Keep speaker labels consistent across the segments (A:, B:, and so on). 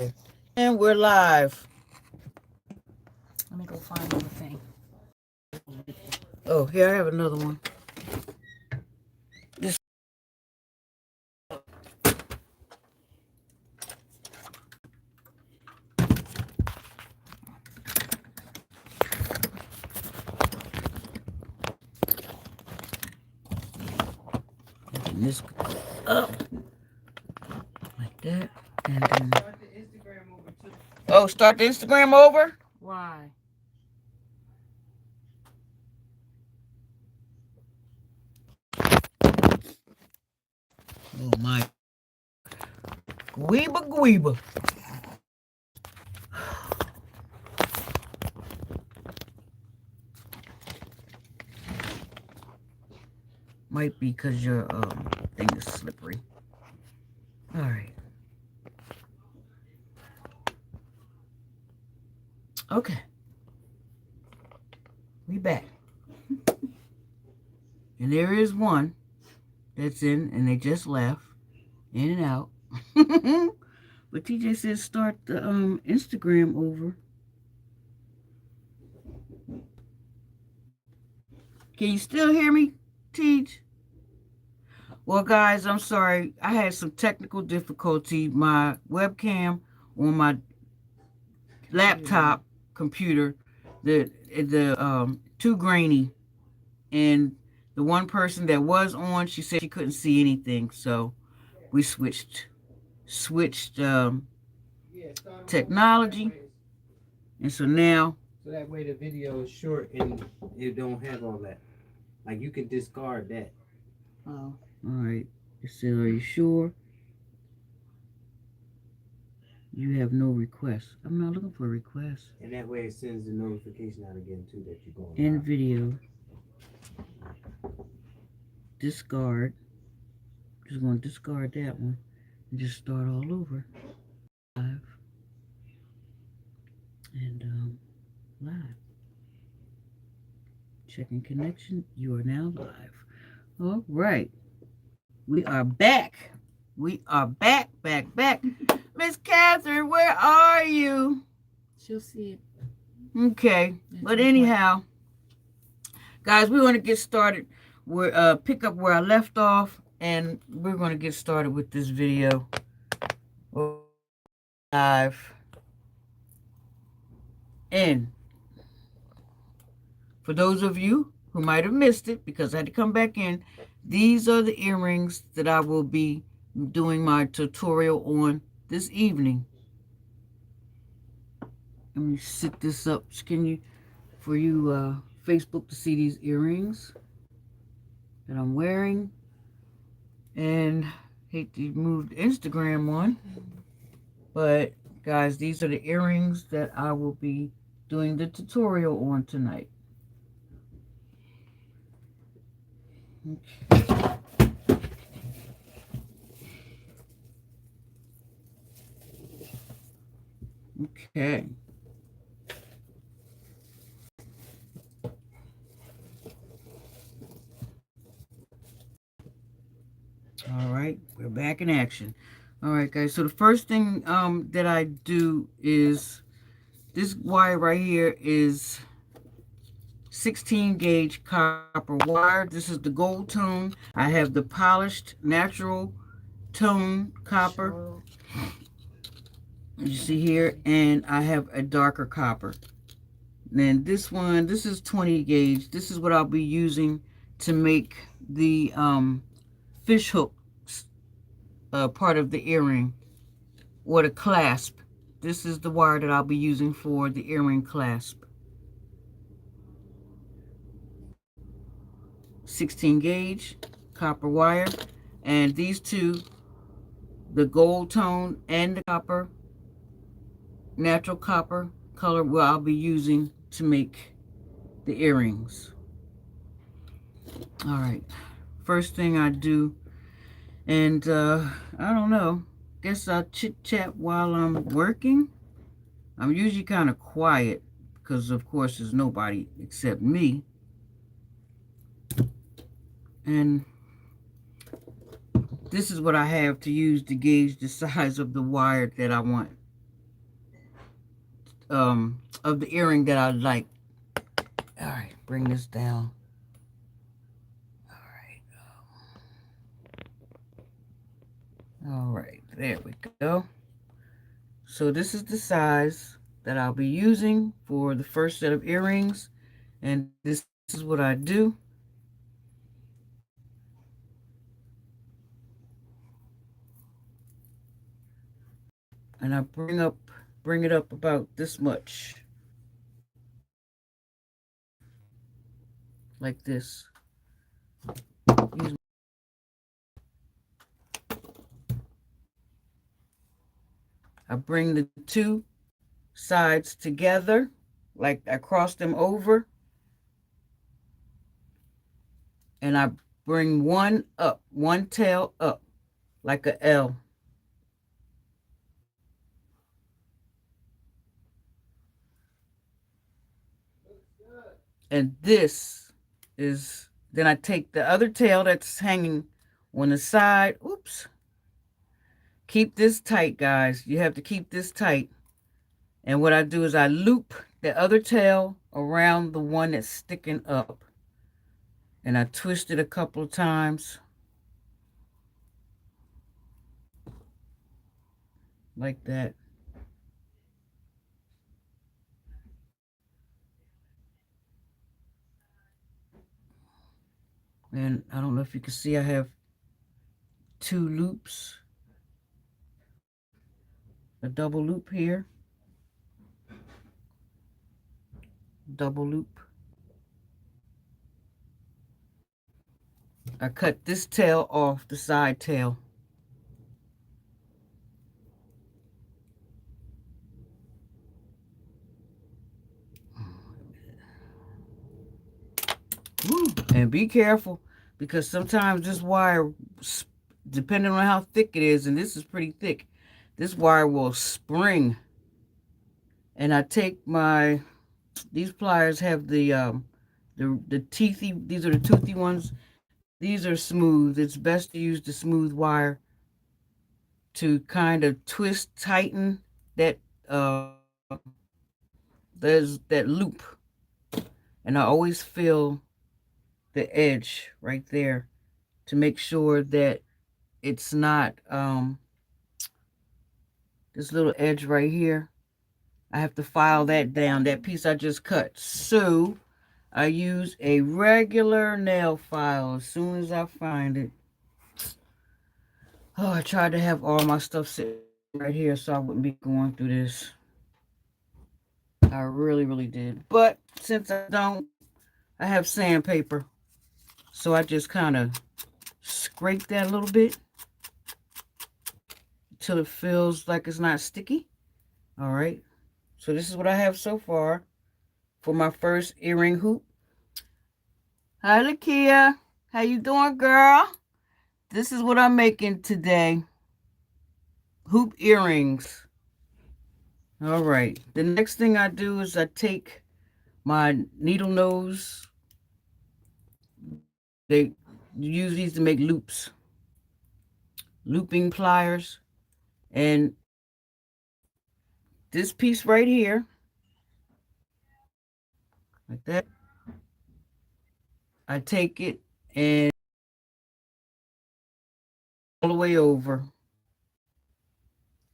A: Okay. And we're live.
B: Let me go find another thing.
A: Oh, here I have another one. This and this goes up like that. And then oh, start the Instagram over?
B: Why?
A: Oh my. Guiba guiba. Might be because your thing is slippery. All right. Okay. We back. And there is one that's in, and they just left. In and out. But TJ says start the Instagram over. Can you still hear me, Teach? Well, guys, I'm sorry. I had some technical difficulty. My webcam on my laptop computer, the too grainy, and the one person that was on, she said she couldn't see anything, so we switched technology, and so now.
C: So that way the video is short and it don't have all that. Like you can discard that.
B: Oh.
A: All right. It says, are you sure? You have no requests. I'm not looking for requests.
C: And that way it sends the notification out again too that you're going
A: End
C: live.
A: video. Discard. Just going to discard that one and just start all over. Live. And live. Checking connection. You are now live. All right. We are back. We are back. Miss Catherine, where are you?
B: She'll see it.
A: Okay. But anyhow, guys, we want to get started. We're pick up where I left off, and we're going to get started with this video. Live. And for those of you who might have missed it, because I had to come back in, these are the earrings that I will be doing my tutorial on this evening. Let me sit this up. Can you, for you Facebook to see these earrings that I'm wearing. And hate to move the Instagram one, but guys, these are the earrings that I will be doing the tutorial on tonight. Okay. Okay. All right, we're back in action. All right, guys. So the first thing that I do is this wire right here is 16 gauge copper wire. This is the gold tone. I have the polished natural tone copper. You see here, and I have a darker copper. Then this one, this is 20 gauge. This is what I'll be using to make the fish hook part of the earring, or the clasp. This is the wire that I'll be using for the earring clasp. 16 gauge copper wire, and these two, the gold tone and the copper, natural copper color, what I'll be using to make the earrings. All right, first thing I do, and I don't know, guess I'll chit chat while I'm working. I'm usually kind of quiet because of course there's nobody except me. And this is what I have to use to gauge the size of the wire that I want of the earring that I like. All right, bring this down. All right. All right, there we go. So this is the size that I'll be using for the first set of earrings, and this is what I do. And I bring it up about this much, like this. Use I bring the two sides together, like I cross them over, and I bring one up, one tail up, like a L. And this is, then I take the other tail that's hanging on the side. Oops. Keep this tight, guys. You have to keep this tight. And what I do is I loop the other tail around the one that's sticking up. And I twist it a couple of times. Like that. And I don't know if you can see, I have two loops. A double loop here. Double loop. I cut this tail off, the side tail. Woo. And be careful, because sometimes this wire, depending on how thick it is, and this is pretty thick, this wire will spring. And I take these pliers have the teethy, these are the toothy ones. These are smooth. It's best to use the smooth wire to kind of twist, tighten that there's that loop. And I always feel the edge right there to make sure that it's not this little edge right here. I have to file that down, that piece I just cut. So I use a regular nail file as soon as I find it. Oh, I tried to have all my stuff sitting right here so I wouldn't be going through this. I really, really did. But since I don't, I have sandpaper. So I just kind of scrape that a little bit until it feels like it's not sticky. All right. So this is what I have so far for my first earring hoop. Hi, Lakia. How you doing, girl? This is what I'm making today. Hoop earrings. All right. The next thing I do is I take my needle nose. They use these to make loops. Looping pliers. And this piece right here, like that, I take it and all the way over.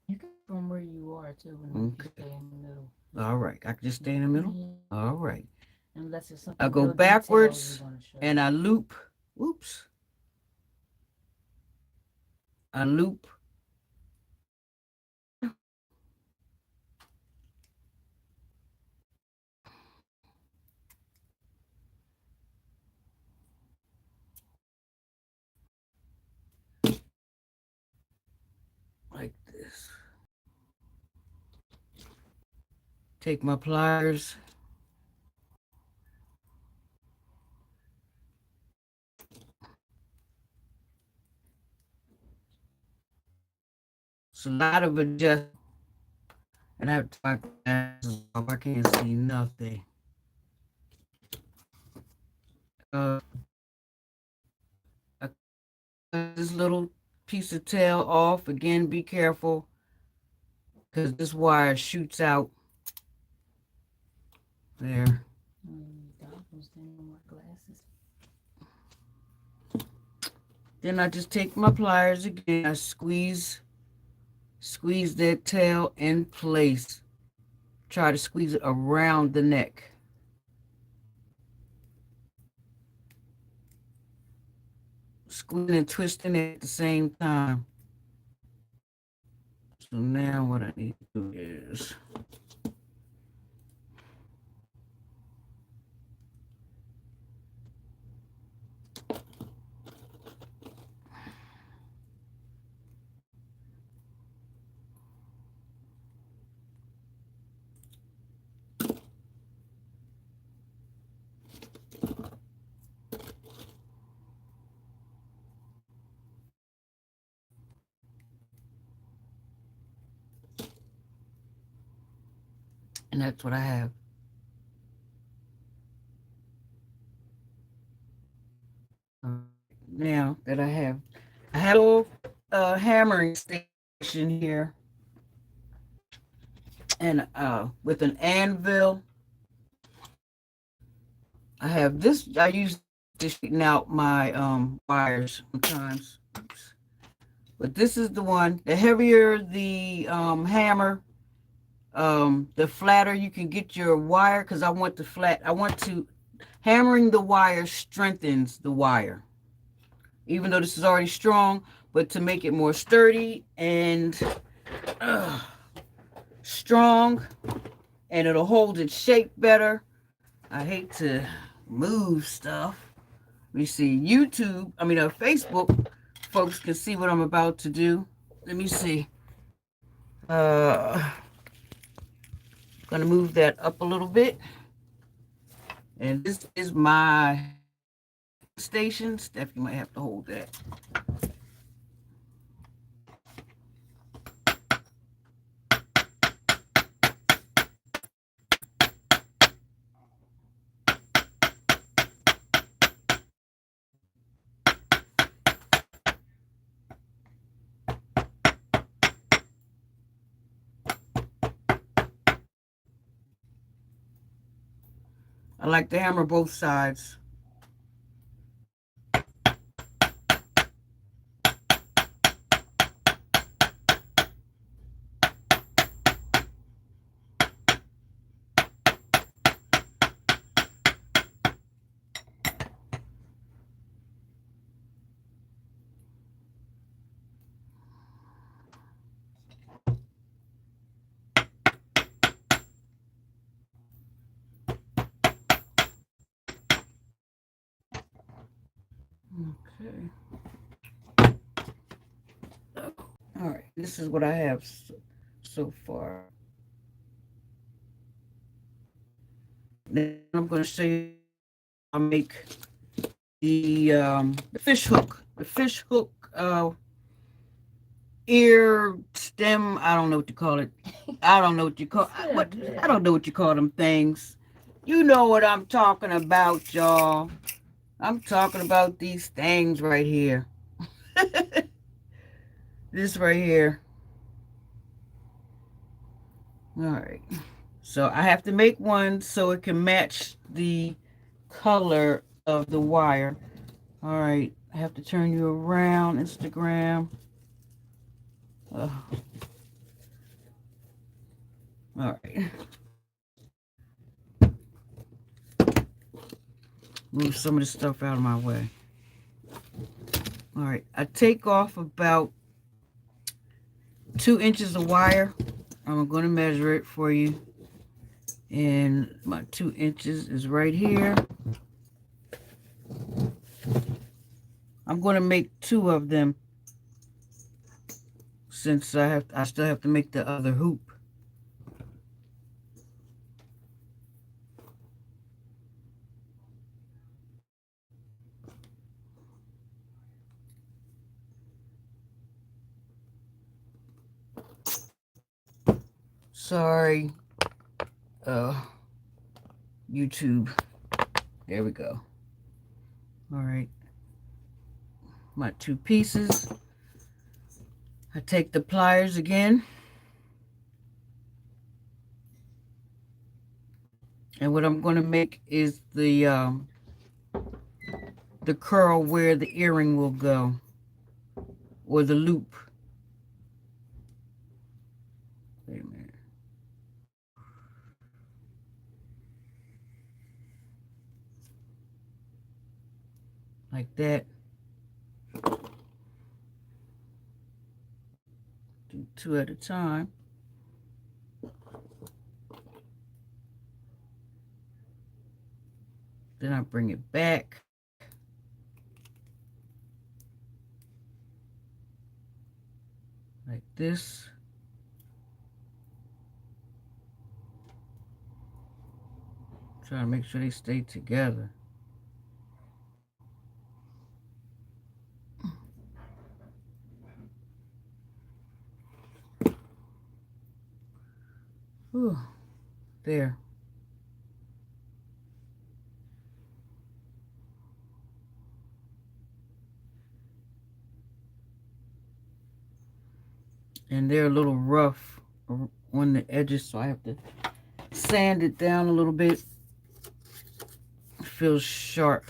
B: You can from where you are too, and
A: Okay.
B: stay in the middle.
A: All right. I can just stay in the middle. All right.
B: Unless it's something
A: I go
B: real
A: backwards
B: detailed you want to show.
A: and I loop. Oops. I loop. Like this. Take my pliers. It's a lot of adjustment. And I have to my glasses off. I can't see nothing. I cut this little piece of tail off. Again, be careful, because this wire shoots out. There.
B: Donald's didn't wear glasses.
A: Then I just take my pliers again. I squeeze that tail in place. Try to squeeze it around the neck. Squeezing and twisting it at the same time. So now what I need to do is and that's what I have. Now that I have a little hammering station here, and with an anvil. I have this. I use to straighten out my wires sometimes. Oops. But this is the one. The heavier the hammer, the flatter you can get your wire. Because I want the flat. I want to hammering the wire strengthens the wire. Even though this is already strong, but to make it more sturdy and strong, and it'll hold its shape better. I hate to move stuff. Let me see. Facebook folks can see what I'm about to do. Let me see. Gonna move that up a little bit. And this is my station. Stephanie might have to hold that. I like to hammer both sides. Okay. All right. This is what I have so far. Then I'm going to show you how I make the fish hook. The fish hook ear stem. I don't know what you call it. I don't know what you call what. I don't know what you call them things. You know what I'm talking about, y'all. I'm talking about these things right here. This right here. All right. So I have to make one so it can match the color of the wire. All right. I have to turn you around, Instagram. All right. Move some of this stuff out of my way. All right. I take off about 2 inches of wire. I'm going to measure it for you. And my 2 inches is right here. I'm going to make 2 of them since I still have to make the other hoop. Sorry, YouTube. There we go. All right. My 2 pieces. I take the pliers again. And what I'm going to make is the curl where the earring will go, or the loop. Wait a minute. Like that. Do two at a time. Then I bring it back. Like this. Try to make sure they stay together. Whew. There. And they're a little rough on the edges, so I have to sand it down a little bit. It feels sharp.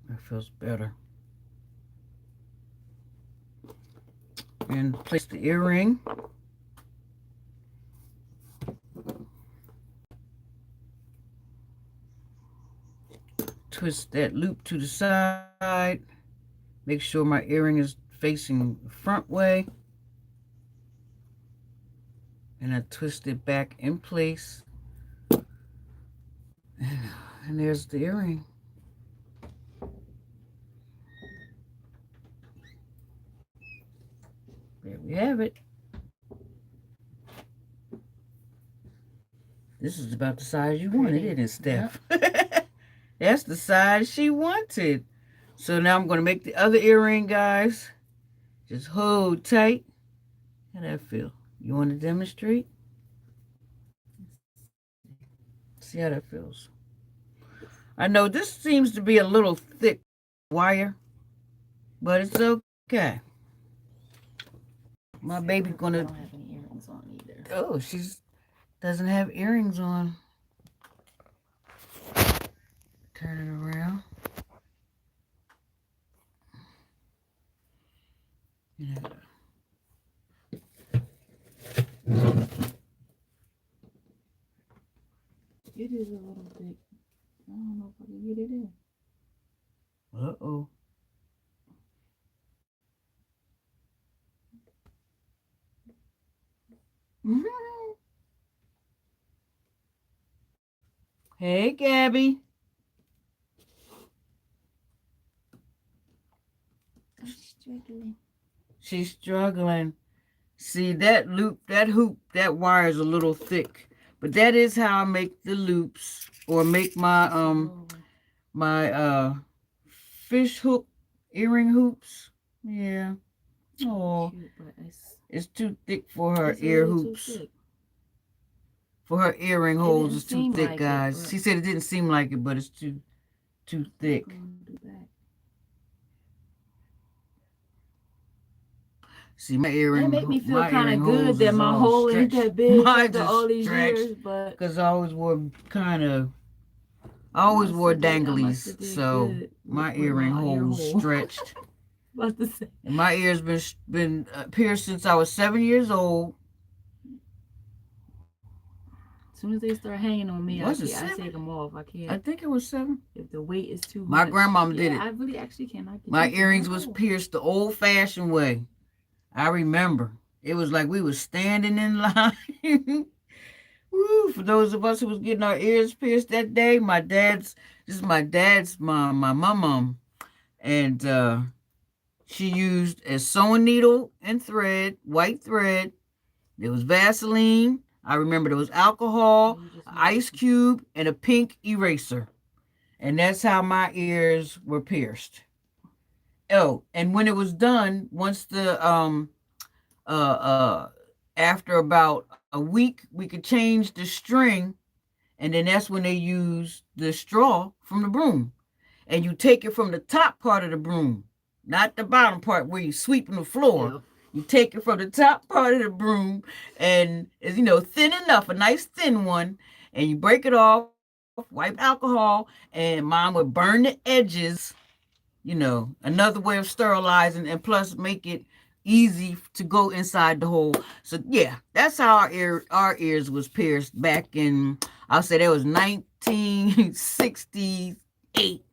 A: That feels better. And place the earring. Twist that loop to the side. Make sure my earring is facing the front way. And I twist it back in place. And there's the earring. There we have it. This is about the size you wanted, isn't it, Steph? Yep. That's the size she wanted. So now I'm going to make the other earring, guys. Just hold tight. How that feel? You want to demonstrate? See how that feels. I know this seems to be a little thick wire, but it's okay. My baby's gonna.
B: I don't have any earrings on either.
A: Oh, doesn't have earrings on. Turn it around. Yeah.
B: It is a little thick. I don't know if I can get it in.
A: Uh-oh. Hey, Gabby.
B: I'm struggling.
A: She's struggling. See, that loop, that hoop, that wire is a little thick. But that is how I make the loops or make my fish hook earring hoops. Yeah. Oh, it's too thick for her ear hoops. For her earring holes, it's too thick, guys. She said it didn't seem like it, but it's too thick. See, my earring.
B: That made me feel kind of good that my hole ain't that big after all these years, but
A: because I always wore danglies, so my earring holes stretched. My ears been pierced since I was 7 years old.
B: As soon as they start hanging on me, I take them off. I can't.
A: I think it was 7.
B: If the weight is too much.
A: My grandmama did it.
B: I really actually cannot.
A: My earrings was pierced the old-fashioned way. I remember. It was like we was standing in line. Woo, for those of us who was getting our ears pierced that day, this is my dad's mom, my mom. And she used a sewing needle and thread, white thread. There was Vaseline. I remember there was alcohol, ice cube, and a pink eraser. And that's how my ears were pierced. Oh, and when it was done, once the after about a week, we could change the string, and then that's when they use the straw from the broom. And you take it from the top part of the broom, not the bottom part where you're sweeping the floor.
B: Yeah.
A: You take it from the top part of the broom, and it's, thin enough, a nice thin one, and you break it off, wipe alcohol, and mom would burn the edges, another way of sterilizing, and plus make it easy to go inside the hole. So yeah, that's how our ears was pierced back in, I'll say that was 1968.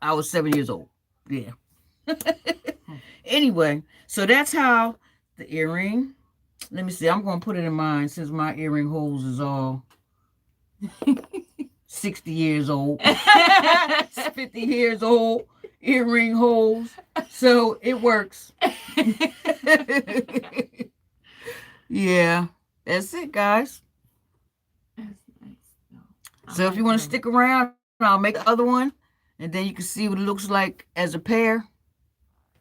A: I was 7 years old. Yeah. Anyway, so that's how the earring. Let me see. I'm going to put it in mine since my earring holes is all 60 years old, 50 years old earring holes. So it works. Yeah, that's it, guys.
B: That's nice. No,
A: So if you want to stick around, I'll make the other one, and then you can see what it looks like as a pair.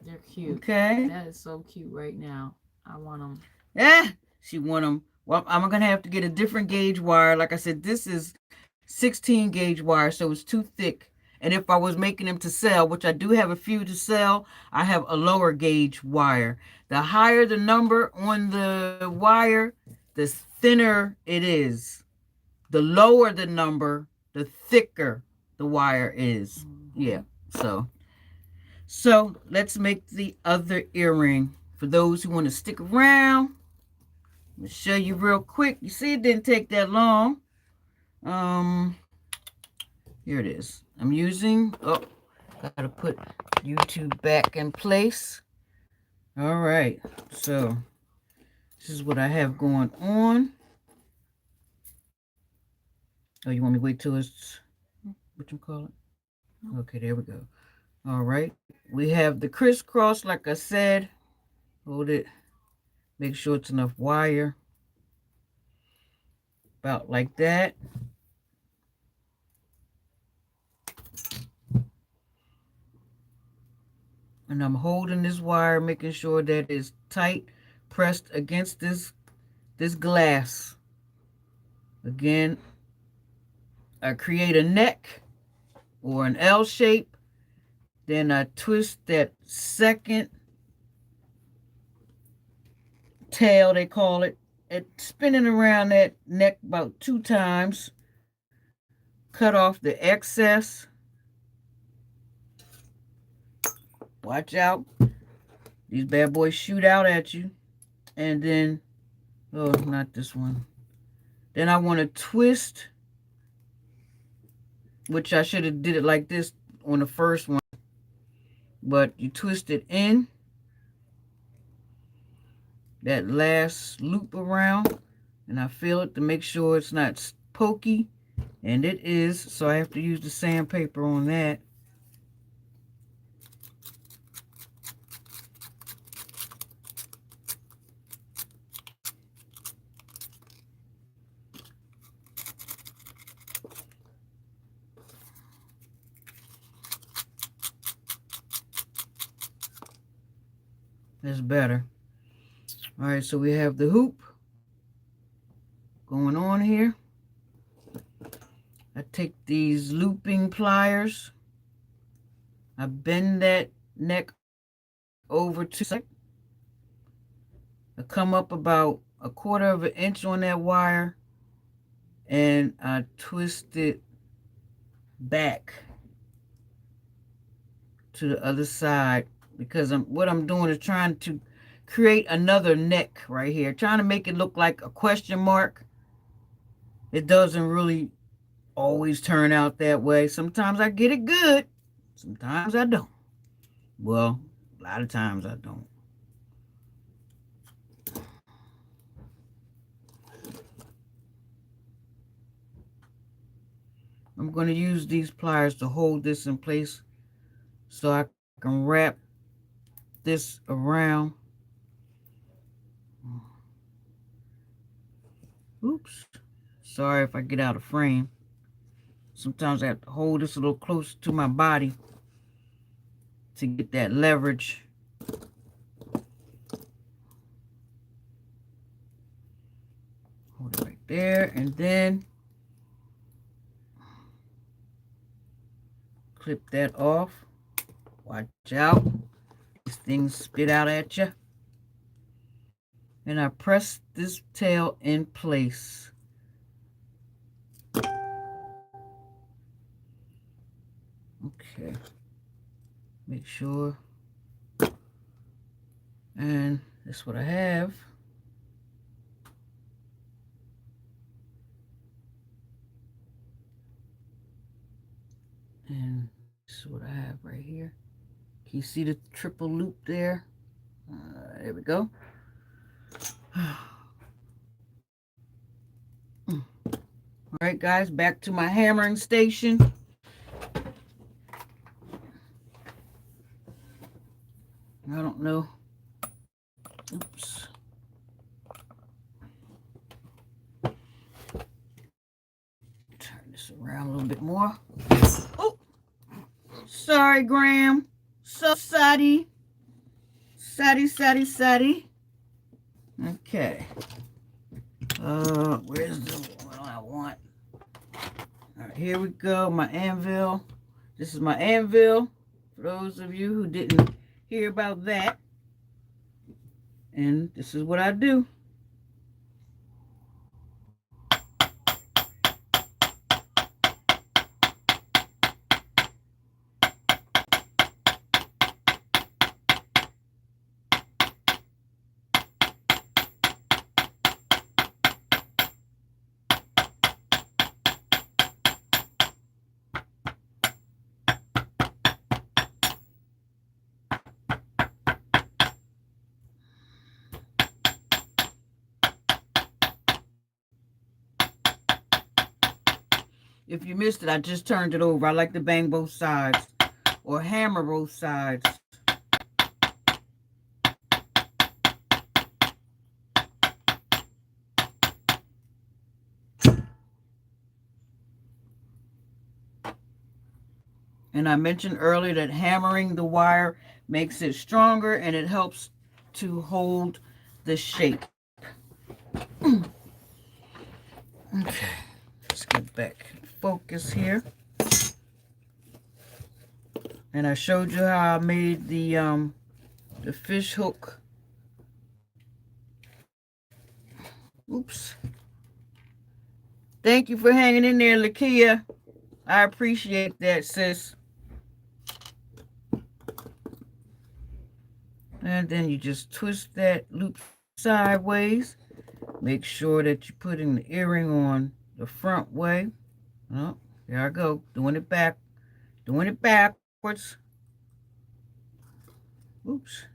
B: They're cute.
A: Okay.
B: That is so cute right now. I want them.
A: Yeah, she want them. Well, I'm gonna have to get a different gauge wire. Like I said, this is 16 gauge wire, so it's too thick. And if I was making them to sell, which I do have a few to sell, I have a lower gauge wire. The higher the number on the wire, the thinner it is. The lower the number, the thicker the wire is. Yeah. So let's make the other earring. For those who want to stick around, I'm gonna show you real quick. You see, it didn't take that long. Here it is. I'm using, gotta put YouTube back in place. All right, so this is what I have going on. Oh, you want me to wait till it's, what you call it? Okay, there we go. All right, we have the crisscross, like I said. Hold it, make sure it's enough wire. About like that. And I'm holding this wire, making sure that it's tight, pressed against this glass. Again, I create a neck or an L shape. Then I twist that second tail, they call it. It's spinning around that neck about 2 times. Cut off the excess. Watch out. These bad boys shoot out at you. And then, oh, not this one. Then I want to twist, which I should have did it like this on the first one. But you twist it in. That last loop around. And I feel it to make sure it's not pokey. And it is. So I have to use the sandpaper on that. That's better. All right, so we have the hoop going on here. I take these looping pliers. I bend that neck over to the side. I come up about 1/4 of an inch on that wire, and I twist it back to the other side, because what I'm doing is trying to create another neck right here, trying to make it look like a question mark. It doesn't really always turn out that way. Sometimes I get it good, sometimes I don't. Well, a lot of times I don't. I'm going to use these pliers to hold this in place so I can wrap this around. Oops. Sorry if I get out of frame. Sometimes I have to hold this a little closer to my body to get that leverage. there, and then clip that off. Watch out. These things spit out at you. And I press this tail in place. Okay. Make sure. And that's what I have. And this is what I have right here. Can you see the triple loop there? There we go. All right, guys, back to my hammering station. I don't know. Oops. Turn this around a little bit more. Oh, sorry, Graham. So sorry. Sorry. Okay. Where's the one I want? All right, here we go. My anvil. This is my anvil. For those of you who didn't hear about that. And this is what I do. If you missed it, I just turned it over. I like to bang both sides or hammer both sides. And I mentioned earlier that hammering the wire makes it stronger and it helps to hold the shape. Okay, let's get back in focus here. And I showed you how I made the fish hook. Oops. Thank you for hanging in there, Lakia. I appreciate that, sis. And then you just twist that loop sideways. Make sure that you're putting the earring on the front way. Oh, there I go. Doing it backwards. Oops.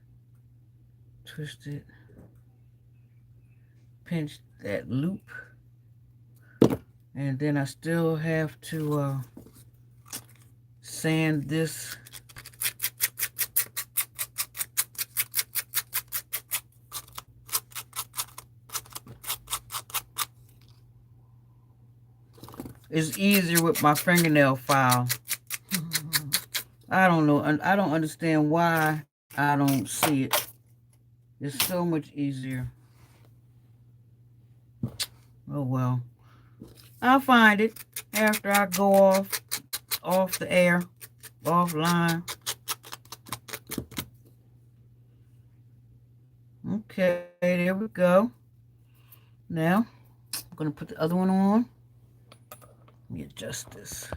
A: Twist it. Pinch that loop. And then I still have to sand this. It's easier with my fingernail file. I don't know. I don't understand why I don't see it. It's so much easier. Oh well. I'll find it after I go off the air, offline. Okay, there we go. Now, I'm going to put the other one on. Let me adjust this.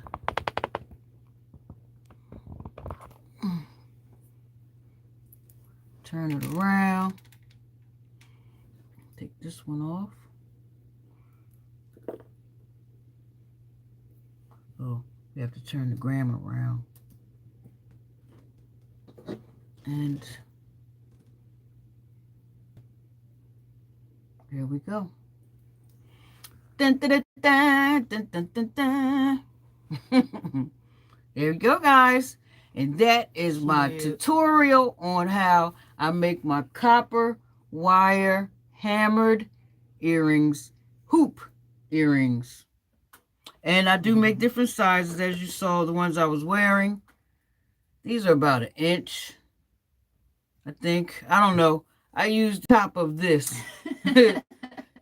A: Turn it around. Take this one off. Oh, we have to turn the grandma around. And there we go. Dun, dun, dun, dun, dun, dun, dun. There we go, guys. And that is my tutorial on how I make my copper wire hammered earrings, hoop earrings. And I do make different sizes, as you saw, the ones I was wearing. These are about 1 inch, I think. I don't know. I used the top of this.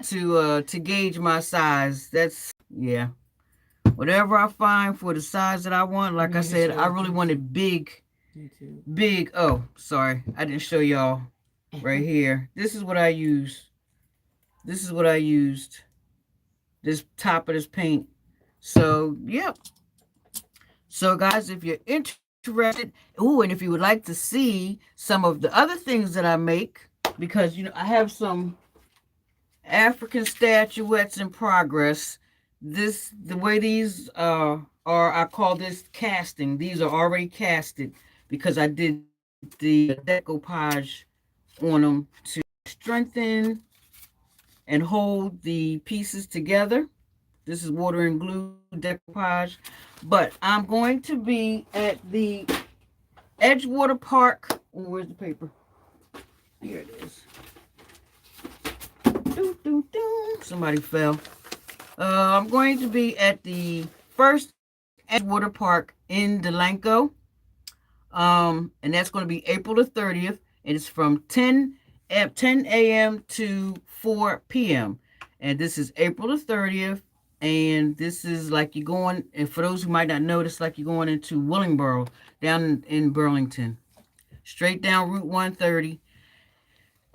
A: to gauge my size. That's, yeah. Whatever I find for the size that I want. Like I said, I really wanted big, big. Oh, sorry, I didn't show y'all right here. This is what I use. This is what I used. This top of this paint. So, yep. So, guys, if you're interested, ooh, and if you would like to see some of the other things that I make, because, you know, I have some African statuettes in progress. The way these are, I call this casting. These are already casted because I did the decoupage on them to strengthen and hold the pieces together. This is water and glue decoupage. But I'm going to be at the Edgewater Park. Oh, where's the paper? Here it is. Doo, doo, doo. Somebody fell. I'm going to be at the first Edgewater Park in Delanco. And that's going to be April the 30th. And it's from 10 a.m. to 4 p.m. And this is April the 30th. And this is like you're going, and for those who might not know, it's like you're going into Willingboro, down in Burlington. Straight down Route 130.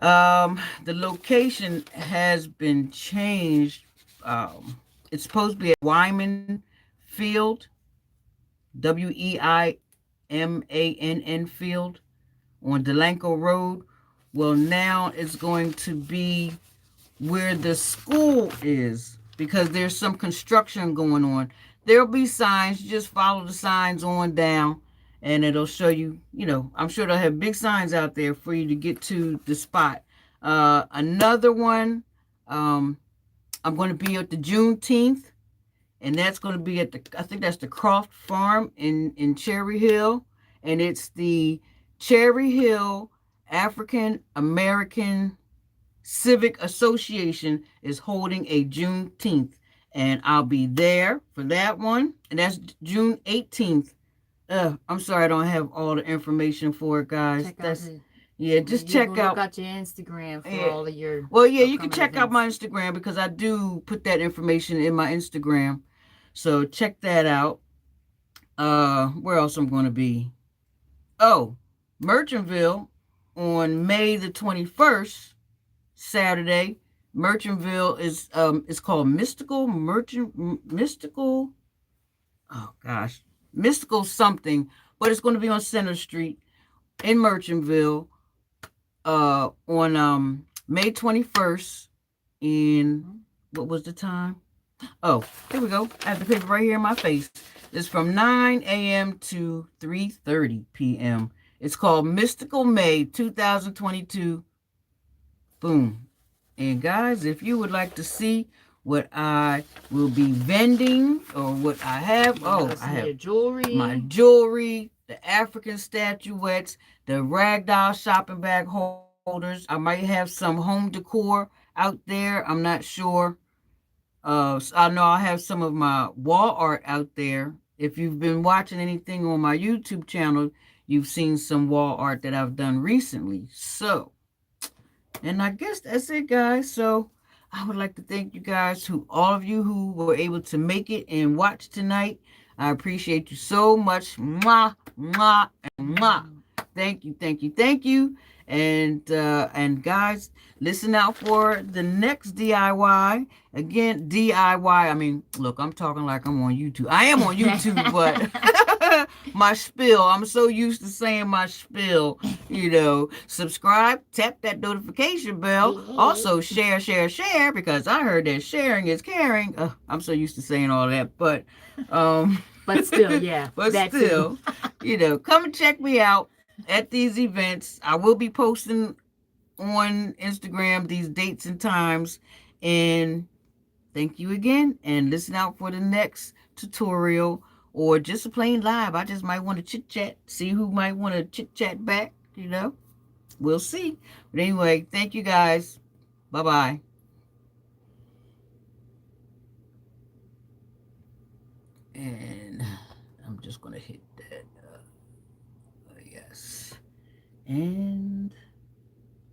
A: The location has been changed. It's supposed to be at Wyman Field, Weimann Field on Delanco Road. Well, now it's going to be where the school is because there's some construction going on. There'll be signs. Just follow the signs on down and it'll show you, you know, I'm sure they'll have big signs out there for you to get to the spot. Another one, I'm going to be at the Juneteenth, and that's going to be at I think that's the Croft Farm in Cherry Hill, and it's the Cherry Hill African American Civic Association is holding a Juneteenth, and I'll be there for that one, and that's June 18th. I'm sorry I don't have all the information for it, guys. Just check out.
B: Look out your Instagram for all of your.
A: Well, yeah, you can check out my Instagram because I do put that information in my Instagram. So check that out. Where else I'm going to be? Oh, Merchantville on May the 21st, Saturday. Merchantville is it's called Mystical. Oh gosh, Mystical something, but it's going to be on Center Street in Merchantville on May 21st. In what was the time? Oh, here we go. I have the paper right here in my face. It's from 9 a.m. to 3:30 p.m. It's called Mystical May 2022. Boom. And guys, if you would like to see what I will be vending or what I have, I have
B: jewelry,
A: my jewelry, the African statuettes, the ragdoll shopping bag holders. I might have some home decor out there. I'm not sure. I know I have some of my wall art out there. If you've been watching anything on my YouTube channel, you've seen some wall art that I've done recently. So, and I guess that's it, guys. So I would like to thank you guys, all of you who were able to make it and watch tonight. I appreciate you so much. Mwah, mwah, and mwah. Thank you, thank you, thank you. And guys, listen out for the next DIY. Again, DIY. I mean, look, I'm talking like I'm on YouTube. I am on YouTube, but my spiel. I'm so used to saying my spiel. You know, subscribe, tap that notification bell. Also, share, because I heard that sharing is caring. I'm so used to saying all that, but
B: still, yeah.
A: But still, you know, come and check me out at these events. I will be posting on Instagram these dates and times. And thank you again. And listen out for the next tutorial or just a plain live. I just might want to chit chat, see who might want to chit chat back. You know, we'll see. But anyway, thank you guys. Bye-bye. And I'm just going to hit that. Yes. And